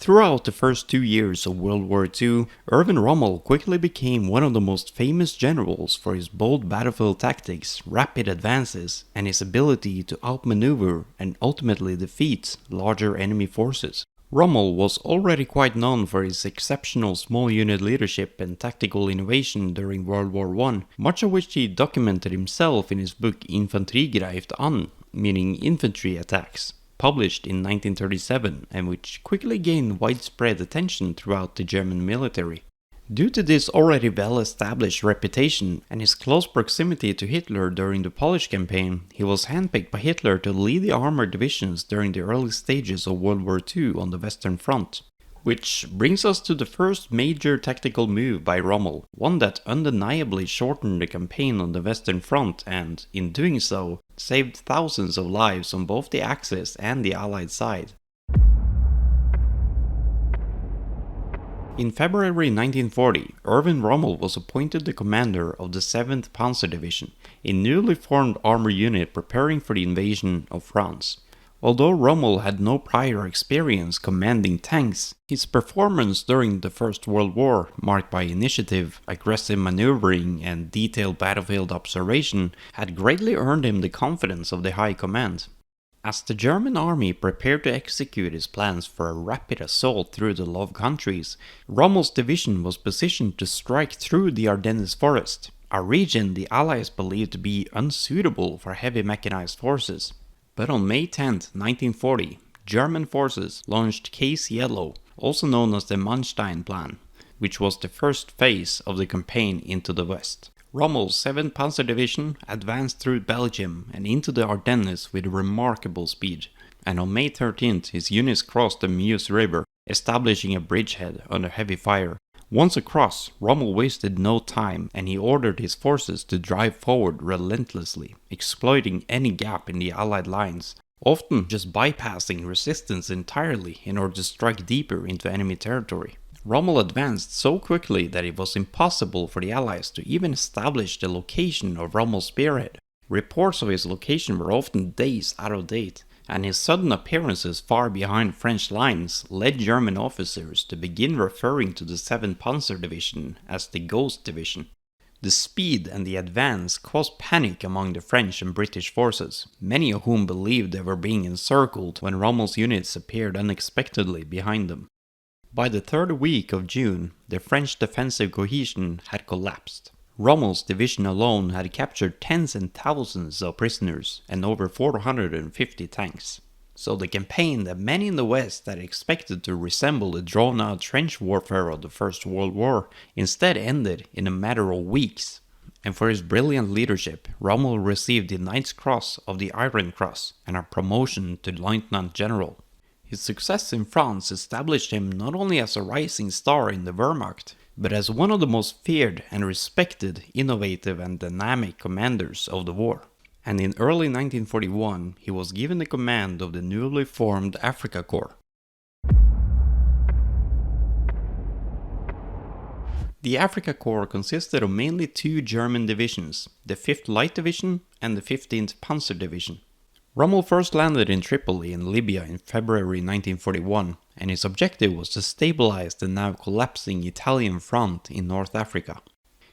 Throughout the first 2 years of World War II, Erwin Rommel quickly became one of the most famous generals for his bold battlefield tactics, rapid advances, and his ability to outmaneuver and ultimately defeat larger enemy forces. Rommel was already quite known for his exceptional small unit leadership and tactical innovation during World War I, much of which he documented himself in his book Infanterigreift an, meaning infantry attacks, published in 1937 and which quickly gained widespread attention throughout the German military. Due to this already well-established reputation and his close proximity to Hitler during the Polish campaign, he was handpicked by Hitler to lead the armored divisions during the early stages of World War II on the Western Front. Which brings us to the first major tactical move by Rommel, one that undeniably shortened the campaign on the Western Front and, in doing so, saved thousands of lives on both the Axis and the Allied side. In February 1940, Erwin Rommel was appointed the commander of the 7th Panzer Division, a newly formed armor unit preparing for the invasion of France. Although Rommel had no prior experience commanding tanks, his performance during the First World War, marked by initiative, aggressive maneuvering, and detailed battlefield observation, had greatly earned him the confidence of the High Command. As the German army prepared to execute its plans for a rapid assault through the Low Countries, Rommel's division was positioned to strike through the Ardennes forest, a region the Allies believed to be unsuitable for heavy mechanized forces. But on May 10, 1940, German forces launched Case Yellow, also known as the Manstein Plan, which was the first phase of the campaign into the west. Rommel's 7th Panzer Division advanced through Belgium and into the Ardennes with remarkable speed, and on May 13th his units crossed the Meuse River, establishing a bridgehead under heavy fire. Once across, Rommel wasted no time and he ordered his forces to drive forward relentlessly, exploiting any gap in the Allied lines, often just bypassing resistance entirely in order to strike deeper into enemy territory. Rommel advanced so quickly that it was impossible for the Allies to even establish the location of Rommel's spearhead. Reports of his location were often days out of date, and his sudden appearances far behind French lines led German officers to begin referring to the 7th Panzer Division as the Ghost Division. The speed and the advance caused panic among the French and British forces, many of whom believed they were being encircled when Rommel's units appeared unexpectedly behind them. By the third week of June, the French defensive cohesion had collapsed. Rommel's division alone had captured tens and thousands of prisoners and over 450 tanks. So the campaign that many in the West had expected to resemble the drawn-out trench warfare of the First World War instead ended in a matter of weeks. And for his brilliant leadership, Rommel received the Knight's Cross of the Iron Cross and a promotion to Lieutenant General. His success in France established him not only as a rising star in the Wehrmacht, but as one of the most feared and respected, innovative and dynamic commanders of the war. And in early 1941, he was given the command of the newly formed Africa Corps. The Africa Corps consisted of mainly two German divisions, the 5th Light Division and the 15th Panzer Division. Rommel first landed in Tripoli in Libya in February 1941, and his objective was to stabilize the now collapsing Italian front in North Africa.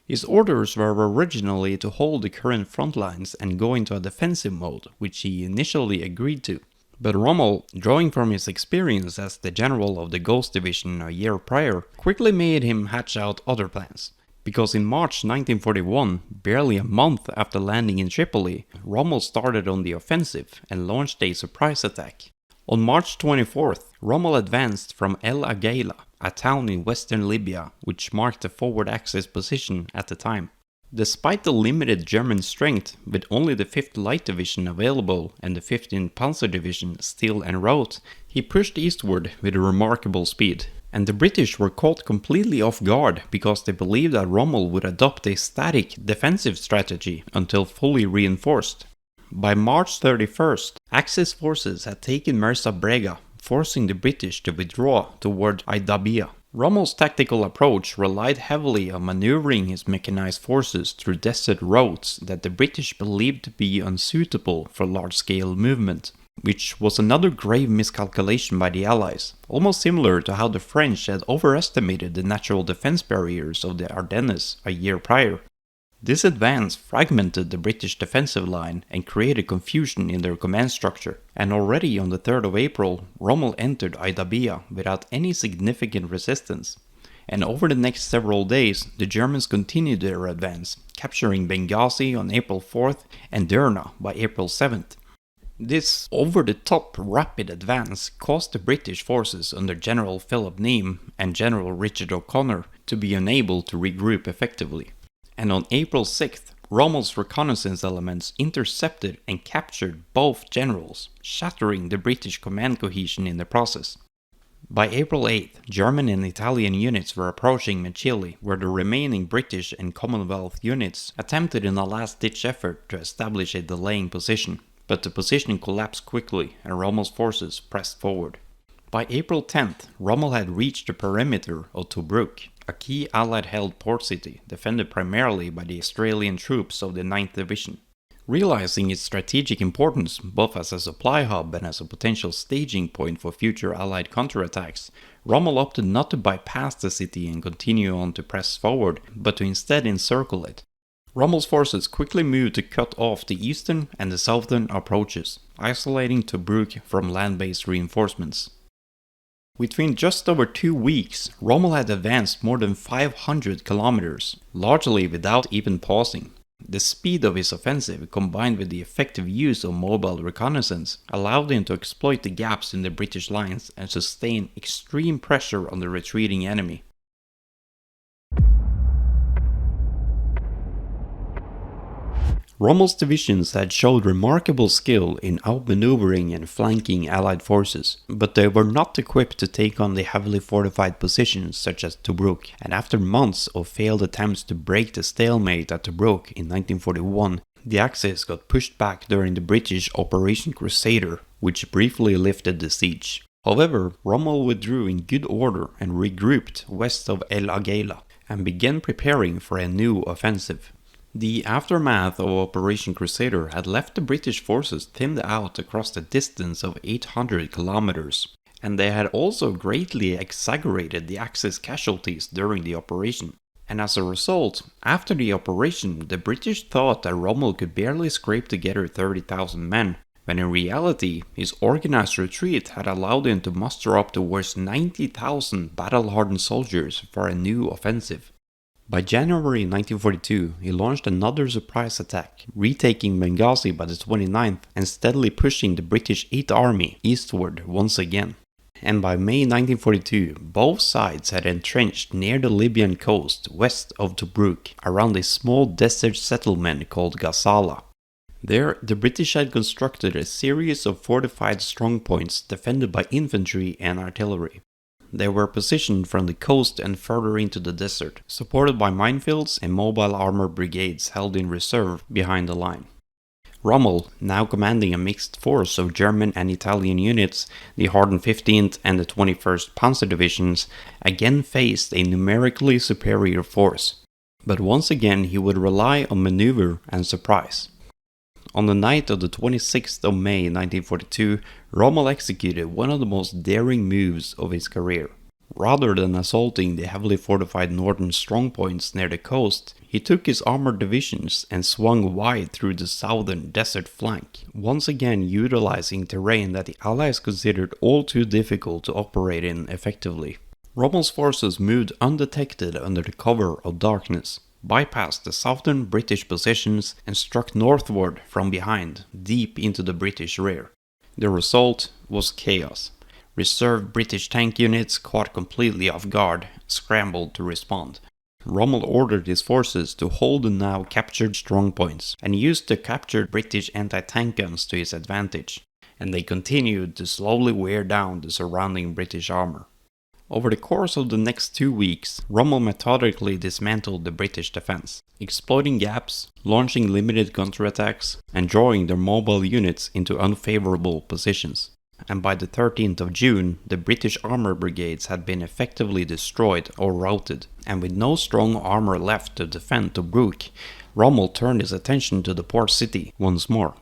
His orders were originally to hold the current front lines and go into a defensive mode, which he initially agreed to. But Rommel, drawing from his experience as the general of the Ghost Division a year prior, quickly made him hatch out other plans. Because in March 1941, barely a month after landing in Tripoli, Rommel started on the offensive and launched a surprise attack. On March 24th, Rommel advanced from El Agheila, a town in western Libya, which marked the forward axis position at the time. Despite the limited German strength, with only the 5th Light Division available and the 15th Panzer Division still en route, he pushed eastward with remarkable speed. And the British were caught completely off guard because they believed that Rommel would adopt a static defensive strategy until fully reinforced. By March 31st, Axis forces had taken Mersa Brega, forcing the British to withdraw toward Aidabia. Rommel's tactical approach relied heavily on maneuvering his mechanized forces through desert roads that the British believed to be unsuitable for large-scale movement. which was another grave miscalculation by the Allies, almost similar to how the French had overestimated the natural defense barriers of the Ardennes a year prior. This advance fragmented the British defensive line and created confusion in their command structure, and already on the 3rd of April, Rommel entered Aidabia without any significant resistance. And over the next several days, the Germans continued their advance, capturing Benghazi on April 4th and Derna by April 7th. This over-the-top rapid advance caused the British forces under General Philip Neame and General Richard O'Connor to be unable to regroup effectively. And on April 6th, Rommel's reconnaissance elements intercepted and captured both generals, shattering the British command cohesion in the process. By April 8th, German and Italian units were approaching Mechili, where the remaining British and Commonwealth units attempted in a last-ditch effort to establish a delaying position, but the position collapsed quickly and Rommel's forces pressed forward. By April 10th, Rommel had reached the perimeter of Tobruk, a key Allied-held port city defended primarily by the Australian troops of the 9th Division. Realizing its strategic importance both as a supply hub and as a potential staging point for future Allied counterattacks, Rommel opted not to bypass the city and continue on to press forward, but to instead encircle it. Rommel's forces quickly moved to cut off the eastern and the southern approaches, isolating Tobruk from land-based reinforcements. Within just over 2 weeks, Rommel had advanced more than 500 kilometers, largely without even pausing. The speed of his offensive, combined with the effective use of mobile reconnaissance, allowed him to exploit the gaps in the British lines and sustain extreme pressure on the retreating enemy. Rommel's divisions had showed remarkable skill in outmaneuvering and flanking Allied forces, but they were not equipped to take on the heavily fortified positions such as Tobruk, and after months of failed attempts to break the stalemate at Tobruk in 1941, the Axis got pushed back during the British Operation Crusader, which briefly lifted the siege. However, Rommel withdrew in good order and regrouped west of El Agheila, and began preparing for a new offensive. The aftermath of Operation Crusader had left the British forces thinned out across a distance of 800 kilometers, and they had also greatly exaggerated the Axis casualties during the operation. And as a result, after the operation, the British thought that Rommel could barely scrape together 30,000 men, when in reality, his organized retreat had allowed him to muster up towards 90,000 battle-hardened soldiers for a new offensive. By January 1942, he launched another surprise attack, retaking Benghazi by the 29th and steadily pushing the British 8th Army eastward once again. And by May 1942, both sides had entrenched near the Libyan coast west of Tobruk, around a small desert settlement called Gazala. There, the British had constructed a series of fortified strongpoints defended by infantry and artillery. They were positioned from the coast and further into the desert, supported by minefields and mobile armor brigades held in reserve behind the line. Rommel, now commanding a mixed force of German and Italian units, the hardened 15th and the 21st Panzer Divisions, again faced a numerically superior force. But once again he would rely on maneuver and surprise. On the night of the 26th of May 1942, Rommel executed one of the most daring moves of his career. Rather than assaulting the heavily fortified northern strongpoints near the coast, he took his armored divisions and swung wide through the southern desert flank, once again utilizing terrain that the Allies considered all too difficult to operate in effectively. Rommel's forces moved undetected under the cover of darkness, bypassed the southern British positions and struck northward from behind, deep into the British rear. The result was chaos. Reserve British tank units, caught completely off guard, scrambled to respond. Rommel ordered his forces to hold the now captured strongpoints and used the captured British anti-tank guns to his advantage, and they continued to slowly wear down the surrounding British armor. Over the course of the next 2 weeks, Rommel methodically dismantled the British defense, exploiting gaps, launching limited counterattacks, and drawing their mobile units into unfavorable positions. And by the 13th of June, the British armor brigades had been effectively destroyed or routed, and with no strong armor left to defend Tobruk, Rommel turned his attention to the port city once more.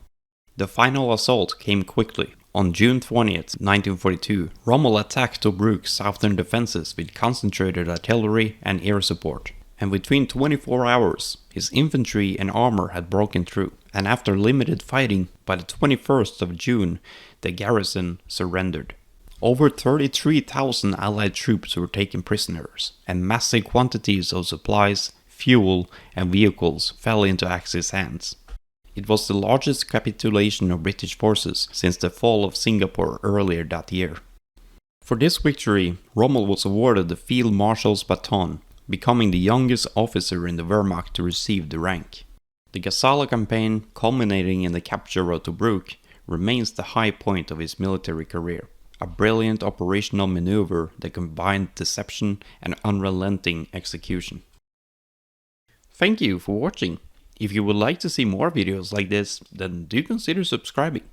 The final assault came quickly, On June 20th, 1942, Rommel attacked Tobruk's southern defenses with concentrated artillery and air support. And within 24 hours, his infantry and armor had broken through, and after limited fighting, by the 21st of June, the garrison surrendered. Over 33,000 Allied troops were taken prisoners, and massive quantities of supplies, fuel, and vehicles fell into Axis hands. It was the largest capitulation of British forces since the fall of Singapore earlier that year. For this victory, Rommel was awarded the Field Marshal's baton, becoming the youngest officer in the Wehrmacht to receive the rank. The Gazala campaign, culminating in the capture of Tobruk, remains the high point of his military career, a brilliant operational maneuver that combined deception and unrelenting execution. Thank you for watching. If you would like to see more videos like this, then do consider subscribing.